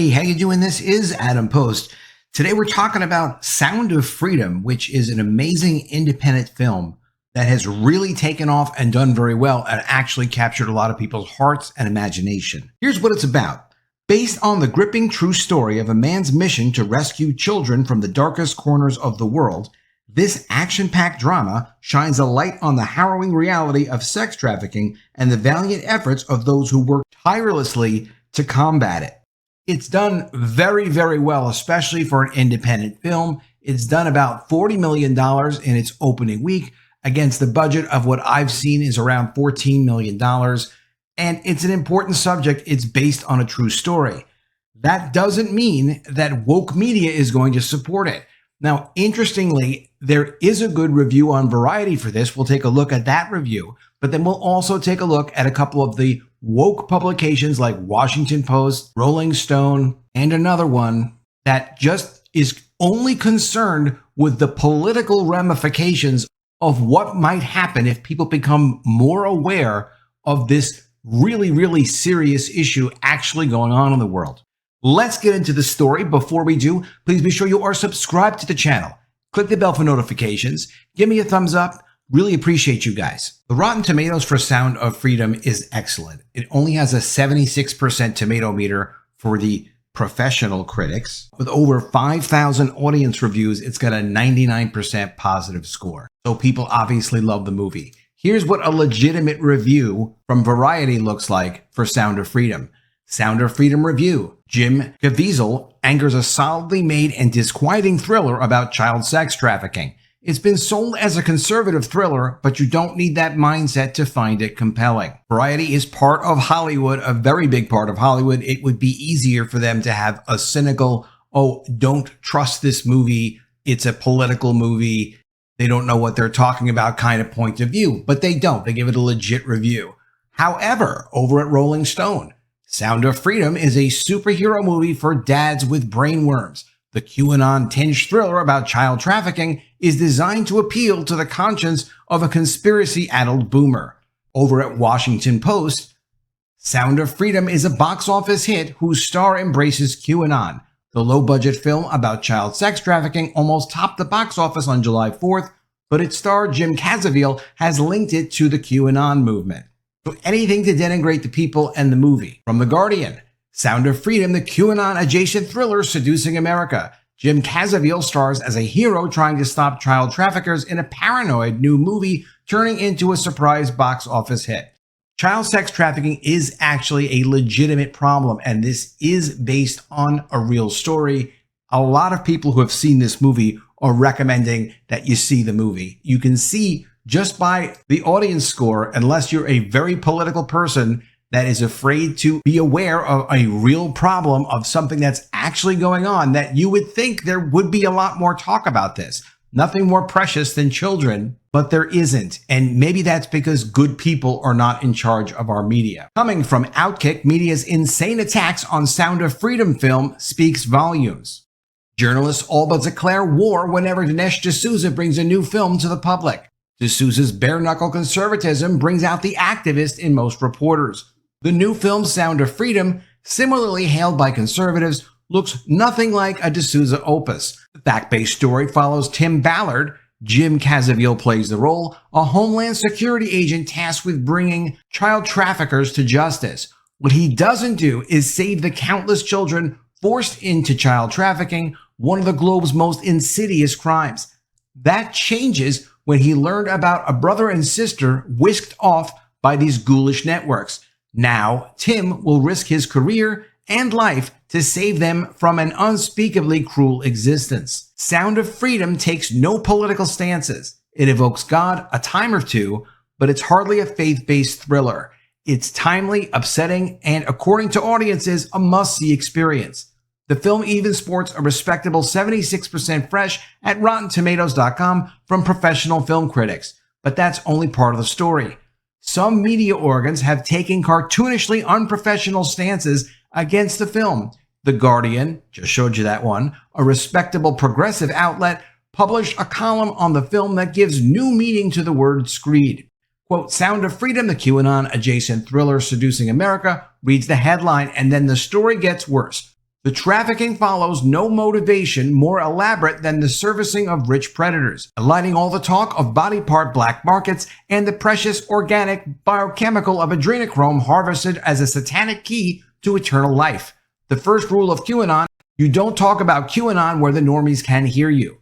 Hey, how you doing? This is Adam Post. Today we're talking about Sound of Freedom, which is an amazing independent film that has really taken off and done very well and actually captured a lot of people's hearts and imagination. Here's what it's about. Based on the gripping true story of a man's mission to rescue children from the darkest corners of the world, this action-packed drama shines a light on the harrowing reality of sex trafficking and the valiant efforts of those who work tirelessly to combat it. It's done very, very well, especially for an independent film. It's done about $40 million in its opening week against the budget of what I've seen is around $14 million. And it's an important subject. It's based on a true story. That doesn't mean that woke media is going to support it. Now, interestingly, there is a good review on Variety for this. We'll take a look at that review, but then we'll also take a look at a couple of the woke publications like Washington Post, Rolling Stone, and another one that just is only concerned with the political ramifications of what might happen if people become more aware of this really, really serious issue actually going on in the world. Let's get into the story. Before we do, please be sure you are subscribed to the channel. Click the bell for notifications. Give me a thumbs up. Really appreciate you guys. The Rotten Tomatoes for Sound of Freedom is excellent. It only has a 76% tomato meter for the professional critics. With over 5,000 audience reviews, it's got a 99% positive score. So people obviously love the movie. Here's what a legitimate review from Variety looks like for Sound of Freedom. Sound of Freedom review. Jim Caviezel anchors a solidly made and disquieting thriller about child sex trafficking. It's been sold as a conservative thriller, but you don't need that mindset to find it compelling. Variety is part of Hollywood, a very big part of Hollywood. It would be easier for them to have a cynical, oh, don't trust this movie. It's a political movie. They don't know what they're talking about kind of point of view, but they don't. They give it a legit review. However, over at Rolling Stone, Sound of Freedom is a superhero movie for dads with brainworms. The QAnon-tinged thriller about child trafficking is designed to appeal to the conscience of a conspiracy-addled boomer. Over at Washington Post, Sound of Freedom is a box office hit whose star embraces QAnon. The low-budget film about child sex trafficking almost topped the box office on July 4th, but its star Jim Caviezel has linked it to the QAnon movement. So anything to denigrate the people and the movie. From The Guardian, Sound of Freedom, the QAnon-adjacent thriller seducing America. Jim Caviezel stars as a hero trying to stop child traffickers in a paranoid new movie turning into a surprise box office hit. Child sex trafficking is actually a legitimate problem, and this is based on a real story. A lot of people who have seen this movie are recommending that you see the movie. You can see just by the audience score, unless you're a very political person that is afraid to be aware of a real problem of something that's actually going on, that you would think there would be a lot more talk about this. Nothing more precious than children, but there isn't. And maybe that's because good people are not in charge of our media. Coming from Outkick, media's insane attacks on Sound of Freedom film speaks volumes. Journalists all but declare war whenever Dinesh D'Souza brings a new film to the public. D'Souza's bare-knuckle conservatism brings out the activist in most reporters. The new film Sound of Freedom, similarly hailed by conservatives, looks nothing like a D'Souza opus. The fact-based story follows Tim Ballard. Jim Caviezel plays the role, a Homeland Security agent tasked with bringing child traffickers to justice. What he doesn't do is save the countless children forced into child trafficking, one of the globe's most insidious crimes. That changes when he learned about a brother and sister whisked off by these ghoulish networks. Now, Tim will risk his career and life to save them from an unspeakably cruel existence. Sound of Freedom takes no political stances. It evokes God a time or two, but it's hardly a faith-based thriller. It's timely, upsetting, and according to audiences, a must-see experience. The film even sports a respectable 76% fresh at RottenTomatoes.com from professional film critics. But that's only part of the story. Some media organs have taken cartoonishly unprofessional stances against the film. The Guardian, just showed you that one, a respectable progressive outlet, published a column on the film that gives new meaning to the word screed. Quote, Sound of Freedom, the QAnon-adjacent thriller seducing America, reads the headline, and then the story gets worse. The trafficking follows no motivation more elaborate than the servicing of rich predators, aligning all the talk of body part black markets and the precious organic biochemical of adrenochrome harvested as a satanic key to eternal life. The first rule of QAnon: you don't talk about QAnon where the normies can hear you.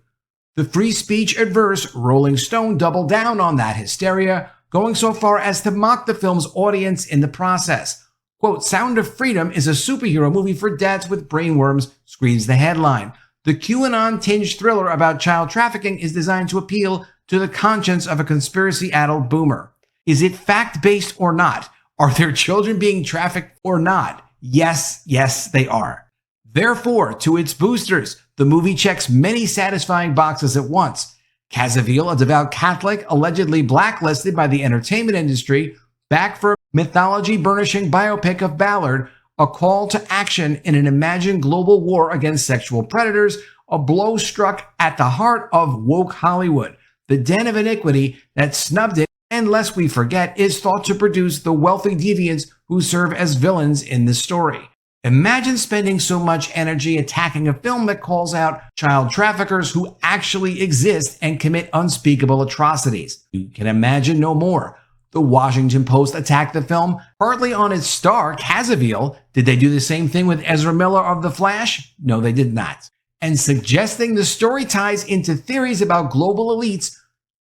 The free speech adverse Rolling Stone doubled down on that hysteria, going so far as to mock the film's audience in the process. Quote, "Sound of Freedom is a superhero movie for dads with brainworms," screeds the headline. The QAnon-tinged thriller about child trafficking is designed to appeal to the conscience of a conspiracy-addled boomer. Is it fact-based or not? Are their children being trafficked or not? Yes, they are. Therefore, to its boosters, the movie checks many satisfying boxes at once. Cassaville, a devout Catholic, allegedly blacklisted by the entertainment industry, back for a mythology-burnishing biopic of Ballard, a call to action in an imagined global war against sexual predators, a blow struck at the heart of woke Hollywood, the den of iniquity that snubbed it, and lest we forget, is thought to produce the wealthy deviants who serve as villains in the story. Imagine spending so much energy attacking a film that calls out child traffickers who actually exist and commit unspeakable atrocities. You can imagine no more. The Washington Post attacked the film partly on its star, Cassaville. Did they do the same thing with Ezra Miller of The Flash? No, they did not. And suggesting the story ties into theories about global elites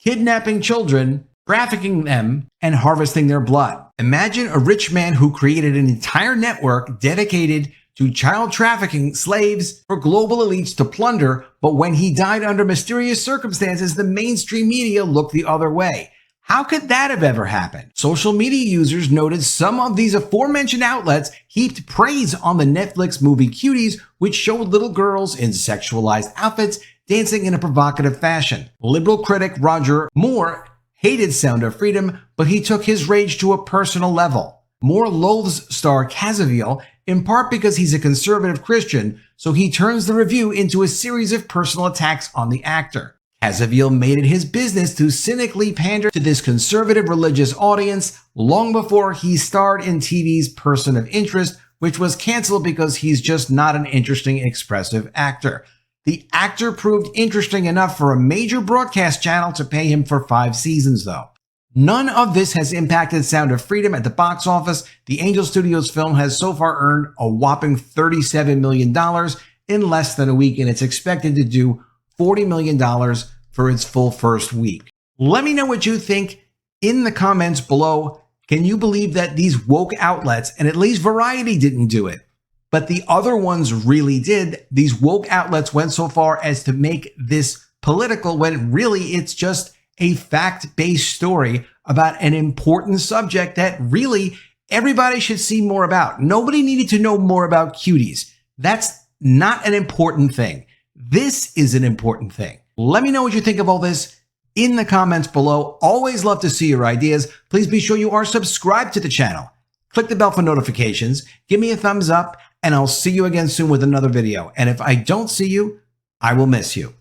kidnapping children, trafficking them, and harvesting their blood. Imagine a rich man who created an entire network dedicated to child trafficking slaves for global elites to plunder, but when he died under mysterious circumstances, the mainstream media looked the other way. How could that have ever happened? Social media users noted some of these aforementioned outlets heaped praise on the Netflix movie Cuties, which showed little girls in sexualized outfits dancing in a provocative fashion. Liberal critic Roger Moore hated Sound of Freedom, but he took his rage to a personal level. Moore loathes star Cassaville, in part because he's a conservative Christian, so he turns the review into a series of personal attacks on the actor. Cassaville made it his business to cynically pander to this conservative religious audience long before he starred in TV's Person of Interest, which was canceled because he's just not an interesting, expressive actor. The actor proved interesting enough for a major broadcast channel to pay him for 5 seasons, though. None of this has impacted Sound of Freedom at the box office. The Angel Studios film has so far earned a whopping $37 million in less than a week, and it's expected to do $40 million for its full first week. Let me know what you think in the comments below. Can you believe that these woke outlets, and at least Variety didn't do it, but the other ones really did? These woke outlets went so far as to make this political when really it's just a fact-based story about an important subject that really everybody should see more about. Nobody needed to know more about cuties. That's not an important thing. This is an important thing. Let me know what you think of all this in the comments below. Always love to see your ideas. Please be sure you are subscribed to the channel. Click the bell for notifications. Give me a thumbs up, and I'll see you again soon with another video. And if I don't see you, I will miss you.